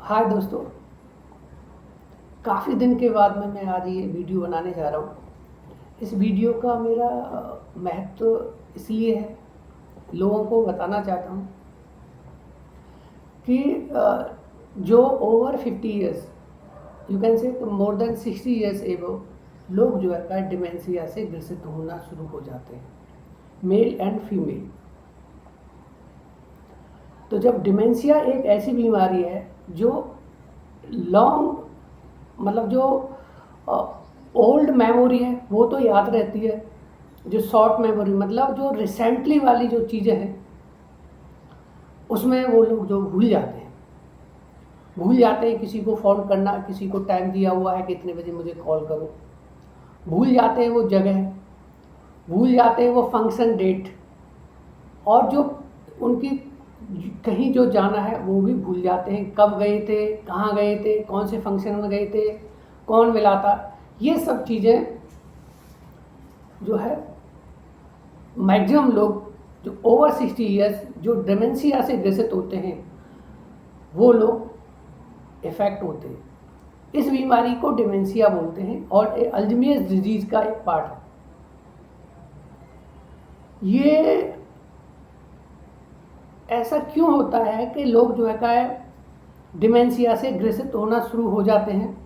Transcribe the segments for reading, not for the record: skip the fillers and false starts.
हाय दोस्तों, काफ़ी दिन के बाद में मैं आज ये वीडियो बनाने जा रहा हूँ। इस वीडियो का मेरा महत्व इसलिए है, लोगों को बताना चाहता हूँ कि जो over 50 years, you can say more than 60 years एबो, लोग जो है डिमेंशिया से ग्रसित होना शुरू हो जाते हैं, मेल एंड फीमेल। तो जब डिमेंशिया एक ऐसी बीमारी है जो लॉन्ग, मतलब जो ओल्ड मेमोरी है वो तो याद रहती है, जो शॉर्ट मेमोरी मतलब जो रिसेंटली वाली जो चीज़ें हैं उसमें वो लोग जो भूल जाते हैं किसी को फ़ोन करना, किसी को टाइम दिया हुआ है कि इतने बजे मुझे कॉल करो, भूल जाते हैं वो जगह, भूल जाते हैं वो फंक्शन डेट, और जो उनकी कहीं जो जाना है वो भी भूल जाते हैं, कब गए थे, कहाँ गए थे, कौन से फंक्शन में गए थे, कौन मिला था। ये सब चीज़ें जो है मैक्सिमम लोग जो ओवर 60 ईयर्स जो डिमेंशिया से ग्रसित होते हैं वो लोग इफेक्ट होते हैं। इस बीमारी को डिमेंशिया बोलते हैं और अल्जाइमर्स डिजीज़ का एक पार्ट है। ये ऐसा क्यों होता है कि लोग जो है डिमेंशिया से ग्रसित होना शुरू हो जाते हैं?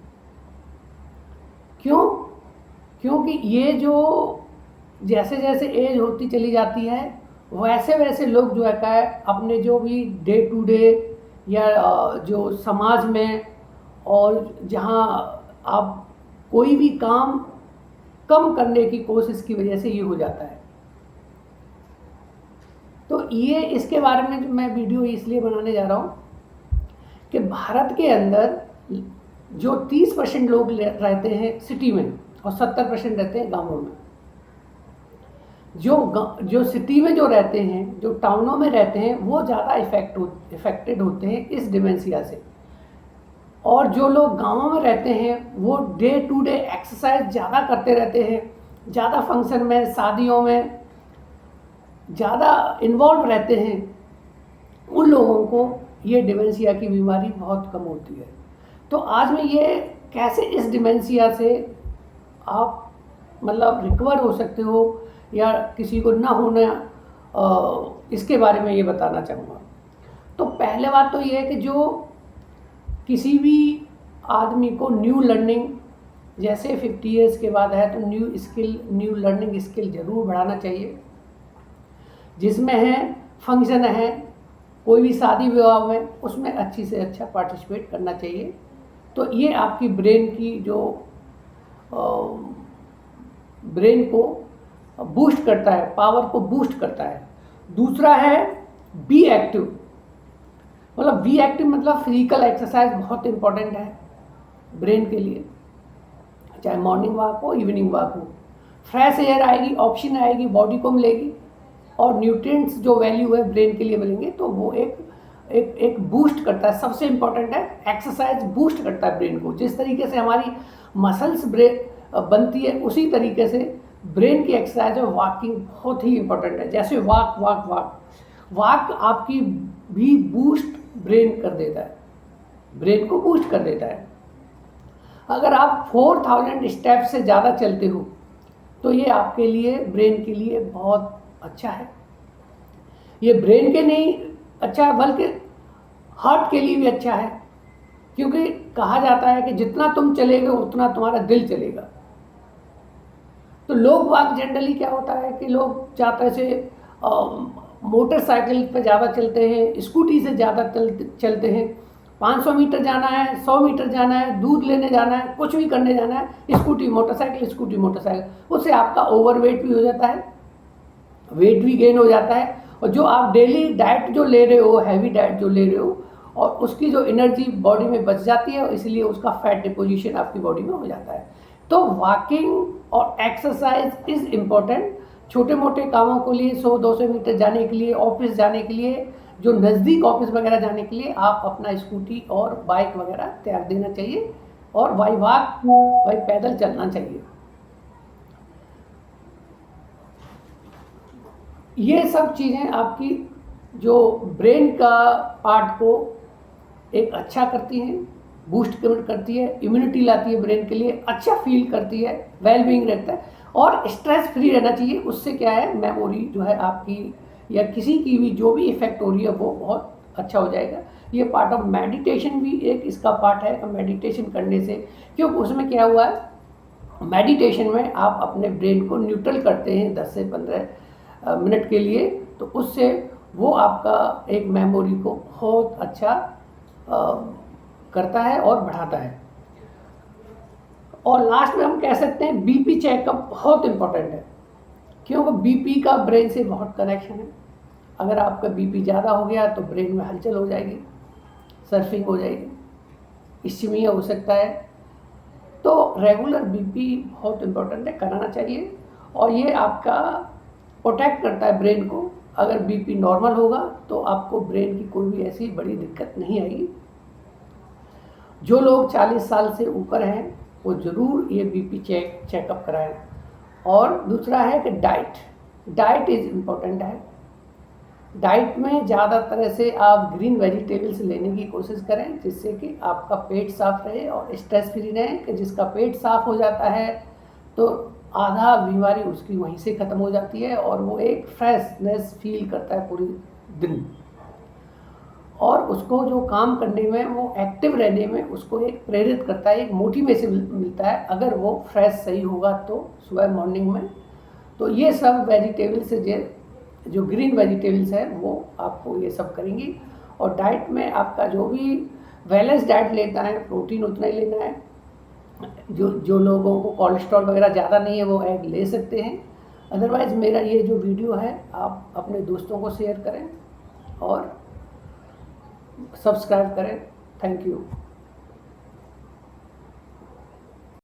क्यों? क्योंकि ये जो जैसे जैसे एज होती चली जाती है वैसे वैसे लोग जो है अपने जो भी डे टू डे या जो समाज में और जहाँ आप कोई भी काम कम करने की कोशिश की वजह से ये हो जाता है। तो ये इसके बारे में मैं वीडियो इसलिए बनाने जा रहा हूँ कि भारत के अंदर जो 30% लोग रहते हैं सिटी में और 70% रहते हैं गांवों में। जो सिटी में जो रहते हैं, जो टाउनों में रहते हैं, वो ज़्यादा इफेक्टेड होते हैं इस डिमेंशिया से। और जो लोग गांवों में रहते हैं वो डे टू डे एक्सरसाइज ज़्यादा करते रहते हैं, ज़्यादा फंक्शन में, शादियों में ज़्यादा इन्वॉल्व रहते हैं, उन लोगों को ये डिमेंशिया की बीमारी बहुत कम होती है। तो आज मैं ये कैसे इस डिमेंशिया से आप मतलब रिकवर हो सकते हो या किसी को ना होना, इसके बारे में ये बताना चाहूँगा। तो पहले बात तो ये है कि जो किसी भी आदमी को न्यू लर्निंग, जैसे 50 ईयर्स के बाद है तो न्यू लर्निंग स्किल ज़रूर बढ़ाना चाहिए, जिसमें है फंक्शन है, कोई भी शादी विवाह में, उसमें अच्छी से अच्छा पार्टिसिपेट करना चाहिए। तो ये आपकी ब्रेन की जो ब्रेन को बूस्ट करता है, पावर को बूस्ट करता है। दूसरा है बी एक्टिव, मतलब बी एक्टिव मतलब फिजिकल एक्सरसाइज बहुत इंपॉर्टेंट है ब्रेन के लिए, चाहे मॉर्निंग वॉक हो, इवनिंग वॉक हो। फ्रेश एयर आएगी, ऑक्सीजन आएगी, बॉडी को मिलेगी और न्यूट्रिएंट्स जो वैल्यू है ब्रेन के लिए मिलेंगे, तो वो एक बूस्ट करता है। सबसे इंपॉर्टेंट है एक्सरसाइज बूस्ट करता है ब्रेन को। जिस तरीके से हमारी मसल्स बनती है उसी तरीके से ब्रेन की एक्सरसाइज और वॉकिंग बहुत ही इंपॉर्टेंट है। जैसे वॉक आपकी भी बूस्ट ब्रेन कर देता है, ब्रेन को बूस्ट कर देता है। अगर आप 4000 स्टेप से ज़्यादा चलते हो तो ये आपके लिए, ब्रेन के लिए बहुत अच्छा है। ये ब्रेन के नहीं अच्छा है बल्कि हार्ट के लिए भी अच्छा है, क्योंकि कहा जाता है कि जितना तुम चलेगे उतना तुम्हारा दिल चलेगा। तो लोग बात जनरली क्या होता है कि लोग ज़्यादा से मोटरसाइकिल पर ज़्यादा चलते हैं, स्कूटी से ज़्यादा चलते हैं। 500 मीटर जाना है, 100 मीटर जाना है, दूध लेने जाना है, कुछ भी करने जाना है, स्कूटी मोटरसाइकिल, उससे आपका ओवरवेट भी हो जाता है, वेट भी गेन हो जाता है। और जो आप डेली डाइट जो ले रहे हो, हैवी डाइट जो ले रहे हो, और उसकी जो एनर्जी बॉडी में बच जाती है, इसलिए उसका फैट डिपोजिशन आपकी बॉडी में हो जाता है। तो वॉकिंग और एक्सरसाइज इज़ इम्पॉर्टेंट। छोटे मोटे कामों के लिए 100-200 मीटर जाने के लिए, ऑफिस जाने के लिए, जो नज़दीक ऑफिस वगैरह जाने के लिए आप अपना स्कूटी और बाइक वगैरह त्याग देना चाहिए और बाई वॉक, बाई पैदल चलना चाहिए। ये सब चीज़ें आपकी जो ब्रेन का पार्ट को एक अच्छा करती हैं, बूस्ट करती है, इम्यूनिटी लाती है ब्रेन के लिए, अच्छा फील करती है, वेल बीइंग रहता है और स्ट्रेस फ्री रहना चाहिए। उससे क्या है, मेमोरी जो है आपकी या किसी की भी जो भी इफेक्ट हो रही है वो बहुत अच्छा हो जाएगा। ये पार्ट ऑफ मेडिटेशन भी एक इसका पार्ट है। मेडिटेशन करने से, क्योंकि उसमें क्या हुआ है, मेडिटेशन में आप अपने ब्रेन को न्यूट्रल करते हैं 10 से 15 मिनट के लिए, तो उससे वो आपका एक मेमोरी को बहुत अच्छा करता है और बढ़ाता है। और लास्ट में हम कह सकते हैं बीपी चेकअप बहुत इम्पोर्टेंट है, क्योंकि बीपी का ब्रेन से बहुत कनेक्शन है। अगर आपका बीपी ज़्यादा हो गया तो ब्रेन में हलचल हो जाएगी, सर्फिंग हो जाएगी, इस्चीमिया हो सकता है। तो रेगुलर बीपी बहुत इम्पोर्टेंट है, कराना चाहिए और ये आपका प्रोटेक्ट करता है ब्रेन को। अगर बीपी नॉर्मल होगा तो आपको ब्रेन की कोई भी ऐसी बड़ी दिक्कत नहीं आएगी। जो लोग 40 साल से ऊपर हैं वो ज़रूर ये बीपी चेकअप कराएं। और दूसरा है कि डाइट इज़ इम्पोर्टेंट है। डाइट में ज़्यादा तरह से आप ग्रीन वेजिटेबल्स लेने की कोशिश करें, जिससे कि आपका पेट साफ रहे और स्ट्रेस फ्री रहे। कि जिसका पेट साफ हो जाता है तो आधा बीमारी उसकी वहीं से ख़त्म हो जाती है और वो एक फ्रेशनेस फील करता है पूरी दिन, और उसको जो काम करने में, वो एक्टिव रहने में उसको एक प्रेरित करता है, एक मोटिवेशन मिलता है अगर वो फ्रेश सही होगा तो सुबह मॉर्निंग में। तो ये सब वेजिटेबल्स जो ग्रीन वेजिटेबल्स है वो आपको ये सब करेंगी। और डाइट में आपका जो भी बैलेंस डाइट लेना है, प्रोटीन उतना ही लेना है। जो लोगों को कोलेस्ट्रॉल वगैरह ज़्यादा नहीं है वो एग ले सकते हैं। अदरवाइज़ मेरा ये जो वीडियो है आप अपने दोस्तों को शेयर करें और सब्सक्राइब करें। Thank you.